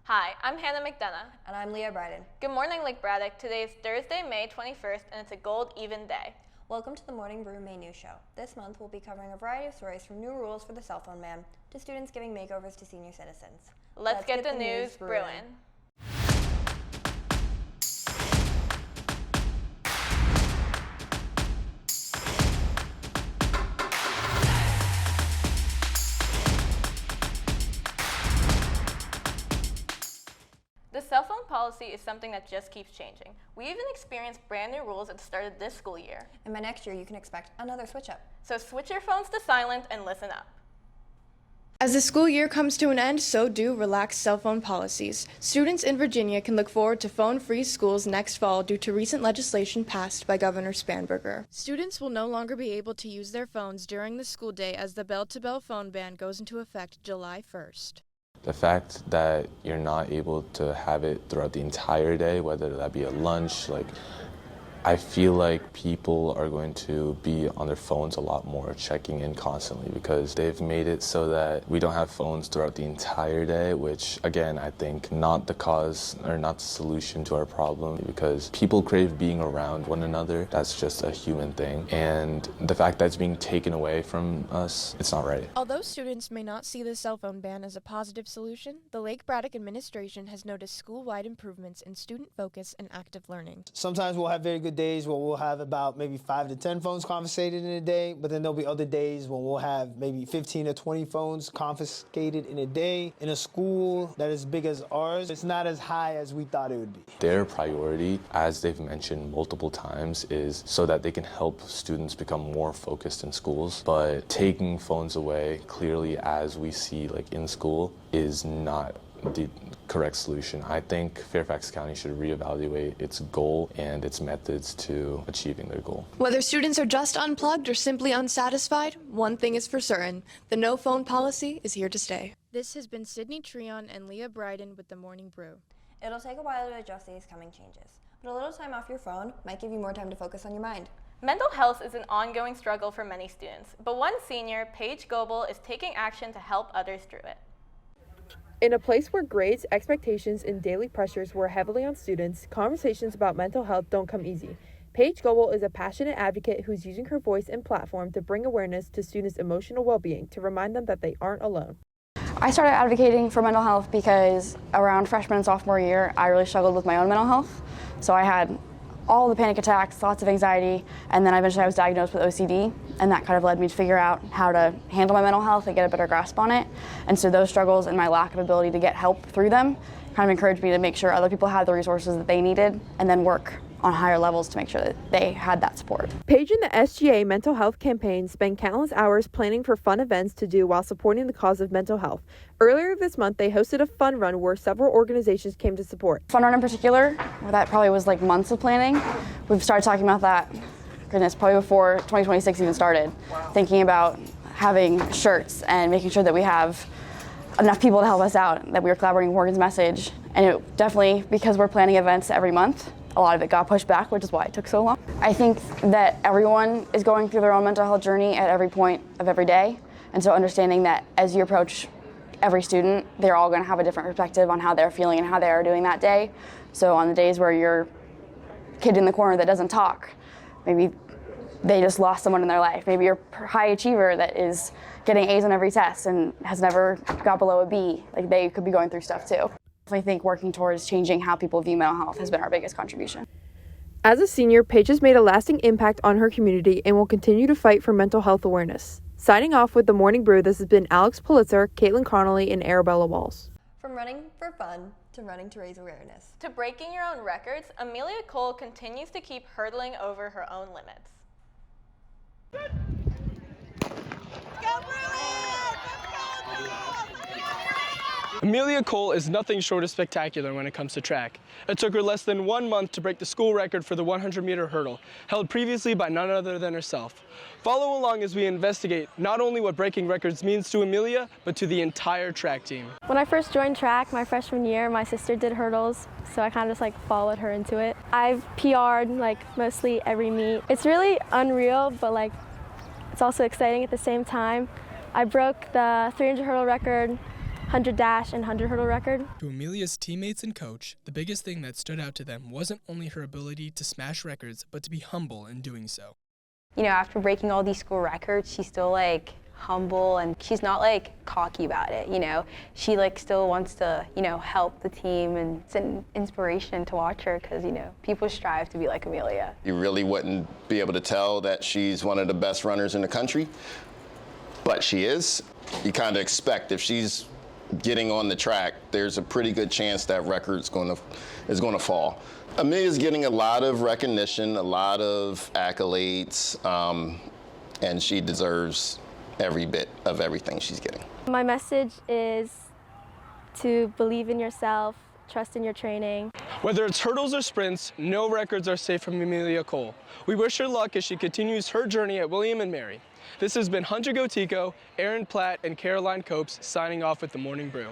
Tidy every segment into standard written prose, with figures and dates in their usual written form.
Hi, I'm Hannah McDonough. And I'm Leah Bryden. Good morning, Lake Braddock. Today is Thursday, May 21st, and it's a gold even day. Welcome to the Morning Bru May News Show. This month we'll be covering a variety of stories from new rules for the cell phone ban to students giving makeovers to senior citizens. Let's get the news brewing. The cell phone policy is something that just keeps changing. We even experienced brand new rules at the start of this school year. And by next year, you can expect another switch up. So switch your phones to silent and listen up. As the school year comes to an end, so do relaxed cell phone policies. Students in Virginia can look forward to phone-free schools next fall due to recent legislation passed by Governor Spanberger. Students will no longer be able to use their phones during the school day as the bell-to-bell phone ban goes into effect July 1st. The fact that you're not able to have it throughout the entire day, whether that be at lunch, I feel like people are going to be on their phones a lot more, checking in constantly, because they've made it so that we don't have phones throughout the entire day, which, again, I think not the cause or not the solution to our problem, because people crave being around one another. That's just a human thing. And the fact that it's being taken away from us, it's not right. Although students may not see the cell phone ban as a positive solution, the Lake Braddock administration has noticed school-wide improvements in student focus and active learning. Sometimes we'll have very good days where we'll have about maybe 5 to 10 phones confiscated in a day, but then there'll be other days when we'll have maybe 15 or 20 phones confiscated in a day. In a school that is as big as ours, it's not as high as we thought it would be. Their priority, as they've mentioned multiple times, is so that they can help students become more focused in schools, but taking phones away clearly, as we see in school, is not the correct solution. I think Fairfax County should reevaluate its goal and its methods to achieving their goal. Whether students are just unplugged or simply unsatisfied, one thing is for certain: the no phone policy is here to stay. This has been Sydney Treon and Leah Bryden with the Morning Brew. It'll take a while to adjust these coming changes, but a little time off your phone might give you more time to focus on your mind. Mental health is an ongoing struggle for many students, but one senior, Paige Goebel, is taking action to help others through it. In a place where grades, expectations, and daily pressures were heavily on students, conversations about mental health don't come easy. Paige Goebel is a passionate advocate who's using her voice and platform to bring awareness to students' emotional well-being, to remind them that they aren't alone. I started advocating for mental health because around freshman and sophomore year, I really struggled with my own mental health. So I had all the panic attacks, lots of anxiety, and then eventually I was diagnosed with OCD, and that kind of led me to figure out how to handle my mental health and get a better grasp on it. And so those struggles and my lack of ability to get help through them kind of encouraged me to make sure other people had the resources that they needed, and then work on higher levels to make sure that they had that support. Paige and the SGA mental health campaign spend countless hours planning for fun events to do while supporting the cause of mental health. Earlier this month, they hosted a fun run where several organizations came to support. Fun run in particular, that probably was months of planning. We've started talking about that, probably before 2026 even started. Wow. Thinking about having shirts and making sure that we have enough people to help us out, that we were collaborating with Morgan's Message. And it definitely, because we're planning events every month, a lot of it got pushed back, which is why it took so long. I think that everyone is going through their own mental health journey at every point of every day. And so understanding that as you approach every student, they're all going to have a different perspective on how they're feeling and how they are doing that day. So on the days where you're kid in the corner that doesn't talk, maybe they just lost someone in their life. Maybe you're a high achiever that is getting A's on every test and has never got below a B. They could be going through stuff too. I think working towards changing how people view mental health has been our biggest contribution. As a senior, Paige has made a lasting impact on her community and will continue to fight for mental health awareness. Signing off with the Morning Brew, this has been Alex Pulitzer, Caitlin Connolly, and Arabella Walls. From running for fun to running to raise awareness. To breaking your own records, Amelia Cole continues to keep hurdling over her own limits. Go Bruins! Let's go Bruins! Amelia Cole is nothing short of spectacular when it comes to track. It took her less than 1 month to break the school record for the 100-meter hurdle, held previously by none other than herself. Follow along as we investigate not only what breaking records means to Amelia, but to the entire track team. When I first joined track my freshman year, my sister did hurdles, so I kind of just followed her into it. I've PR'd mostly every meet. It's really unreal, but it's also exciting at the same time. I broke the 300 hurdle record, 100 dash and 100 hurdle record. To Amelia's teammates and coach, the biggest thing that stood out to them wasn't only her ability to smash records, but to be humble in doing so. You know, after breaking all these school records, she's still like humble and she's not like cocky about it, you know. She like still wants to, you know, help the team, and it's an inspiration to watch her because, you know, people strive to be like Amelia. You really wouldn't be able to tell that she's one of the best runners in the country, but she is. You kind of expect if she's getting on the track, there's a pretty good chance that record is going to fall. Amelia's getting a lot of recognition, a lot of accolades, and she deserves every bit of everything she's getting. My message is to believe in yourself, trust in your training. Whether it's hurdles or sprints, no records are safe from Amelia Cole. We wish her luck as she continues her journey at William & Mary. This has been Hunter Gotico, Aaron Platt, and Caroline Copes signing off with the Morning Brew.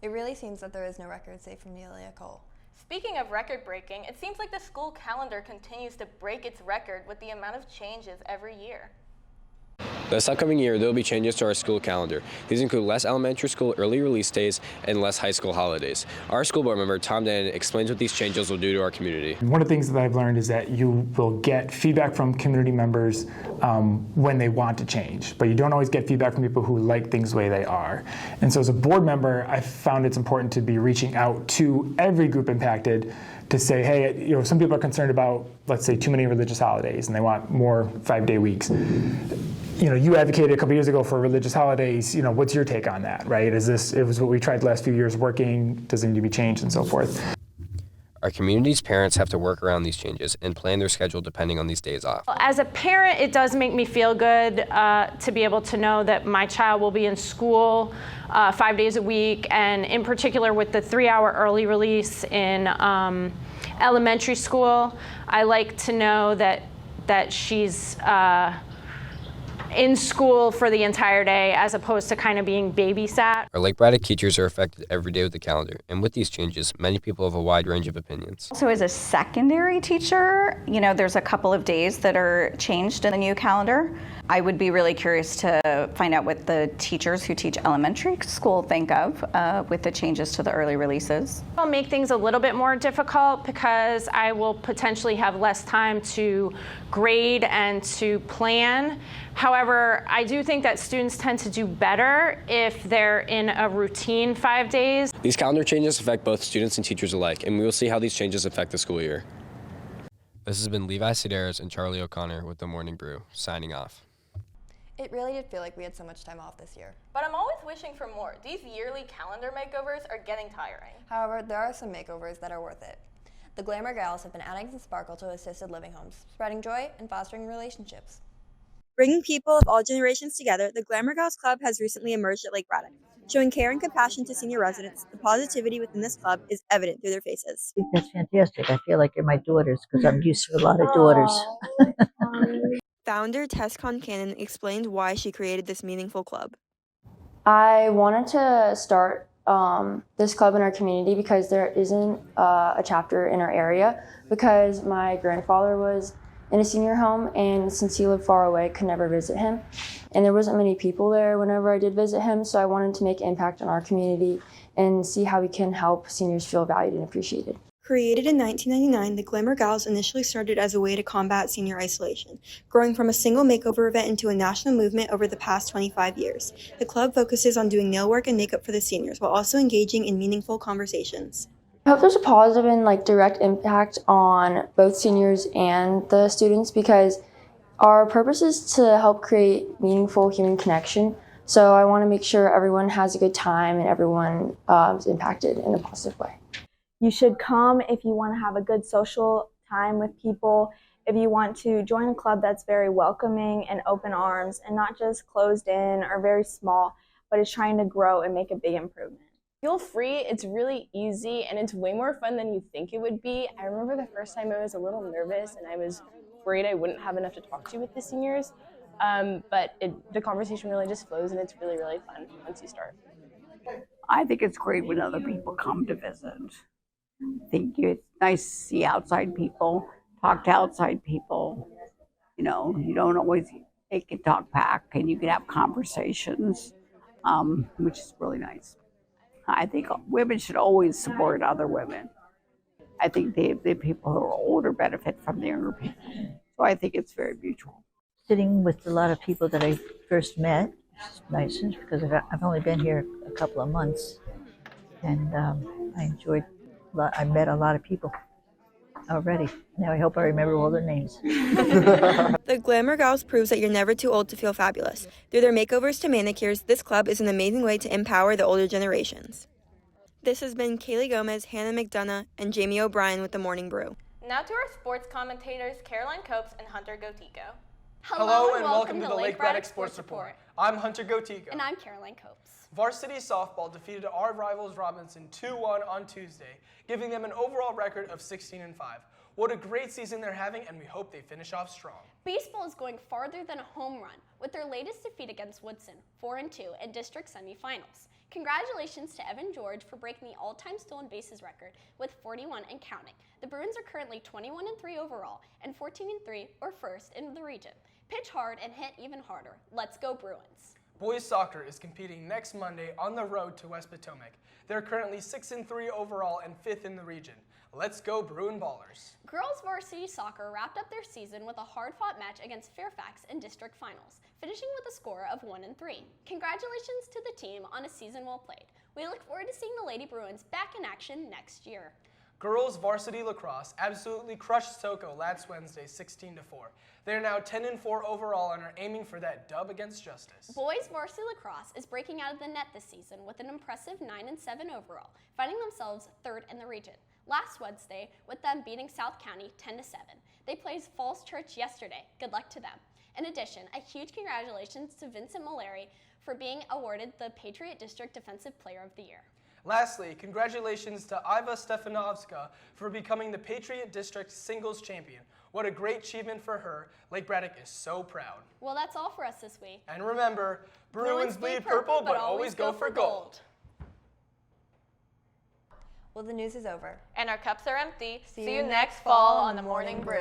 It really seems that there is no record safe from Amelia Cole. Speaking of record breaking, it seems like the school calendar continues to break its record with the amount of changes every year. This upcoming year, there will be changes to our school calendar. These include less elementary school early release days and less high school holidays. Our school board member, Tom Dan, explains what these changes will do to our community. One of the things that I've learned is that you will get feedback from community members when they want to change, but you don't always get feedback from people who like things the way they are. And so as a board member, I found it's important to be reaching out to every group impacted to say, hey, you know, some people are concerned about, let's say, too many religious holidays and they want more 5-day weeks. You know, you advocated a couple years ago for religious holidays. You know, what's your take on that, right? It was what we tried the last few years working, does it need to be changed, and so forth. Our community's parents have to work around these changes and plan their schedule depending on these days off. As a parent, it does make me feel good to be able to know that my child will be in school 5 days a week, and in particular with the 3-hour early release in elementary school, I like to know that she's in school for the entire day as opposed to kind of being babysat. Our Lake Braddock teachers are affected every day with the calendar, and with these changes, many people have a wide range of opinions. So as a secondary teacher, you know, there's a couple of days that are changed in the new calendar. I would be really curious to find out what the teachers who teach elementary school think of with the changes to the early releases. It'll make things a little bit more difficult because I will potentially have less time to grade and to plan. However, I do think that students tend to do better if they're in a routine 5 days. These calendar changes affect both students and teachers alike, and we will see how these changes affect the school year. This has been Levi Sedaris and Charlie O'Connor with the Morning Brew, signing off. It really did feel like we had so much time off this year. But I'm always wishing for more. These yearly calendar makeovers are getting tiring. However, there are some makeovers that are worth it. The Glamour Gals have been adding some sparkle to assisted living homes, spreading joy and fostering relationships. Bringing people of all generations together, the Glamour Gals Club has recently emerged at Lake Braddock. Showing care and compassion to senior residents, the positivity within this club is evident through their faces. I think that's fantastic. I feel like they're my daughters because I'm used to a lot of daughters. Founder Tess Concannon explained why she created this meaningful club. I wanted to start this club in our community because there isn't a chapter in our area, because my grandfather was in a senior home, and since he lived far away, could never visit him. And there wasn't many people there whenever I did visit him, so I wanted to make an impact on our community and see how we can help seniors feel valued and appreciated. Created in 1999, the Glamour Gals initially started as a way to combat senior isolation, growing from a single makeover event into a national movement over the past 25 years. The club focuses on doing nail work and makeup for the seniors while also engaging in meaningful conversations. I hope there's a positive and direct impact on both seniors and the students, because our purpose is to help create meaningful human connection. So I want to make sure everyone has a good time and everyone is impacted in a positive way. You should come if you want to have a good social time with people, if you want to join a club that's very welcoming and open arms and not just closed in or very small, but is trying to grow and make a big improvement. Feel free, it's really easy and it's way more fun than you think it would be. I remember the first time I was a little nervous and I was worried I wouldn't have enough to talk to with the seniors, but the conversation really just flows and it's really, really fun once you start. I think it's great when other people come to visit. I think it's nice to see outside people, talk to outside people. You know, you don't always, they can talk back and you can have conversations, which is really nice. I think women should always support other women. I think the people who are older benefit from the younger people. So I think it's very mutual. Sitting with a lot of people that I first met is nice because I've only been here a couple of months, and I enjoyed. I met a lot of people already. Now I hope I remember all their names. The Glamour Gals proves that you're never too old to feel fabulous. Through their makeovers to manicures, this club is an amazing way to empower the older generations. This has been Kaylee Gomez, Hannah McDonough, and Jamie O'Brien with the Morning Brew. Now to our sports commentators, Caroline Copes and Hunter Gotico. Hello and welcome to the Lake Braddock Sports Report. I'm Hunter Gotico. And I'm Caroline Copes. Varsity softball defeated our rivals Robinson 2-1 on Tuesday, giving them an overall record of 16-5. What a great season they're having, and we hope they finish off strong. Baseball is going farther than a home run with their latest defeat against Woodson, 4-2 in district semifinals. Congratulations to Evan George for breaking the all-time stolen bases record with 41 and counting. The Bruins are currently 21-3 overall and 14-3 or first in the region. Pitch hard and hit even harder. Let's go Bruins. Boys soccer is competing next Monday on the road to West Potomac. They're currently 6-3 overall and 5th in the region. Let's go Bruin Ballers. Girls varsity soccer wrapped up their season with a hard-fought match against Fairfax in district finals, finishing with a score of 1-3. Congratulations to the team on a season well played. We look forward to seeing the Lady Bruins back in action next year. Girls varsity lacrosse absolutely crushed SoCo last Wednesday 16-4. They're now 10-4 overall and are aiming for that dub against Justice. Boys varsity lacrosse is breaking out of the net this season with an impressive 9-7 overall, finding themselves 3rd in the region. Last Wednesday, with them beating South County 10-7. They played Falls Church yesterday. Good luck to them. In addition, a huge congratulations to Vincent Malari for being awarded the Patriot District Defensive Player of the Year. Lastly, congratulations to Iva Stefanovska for becoming the Patriot District Singles Champion. What a great achievement for her. Lake Braddock is so proud. Well, that's all for us this week. And remember, Bruins bleed purple, but always go for gold. Well, the news is over. And our cups are empty. See you next fall on the Morning Brew.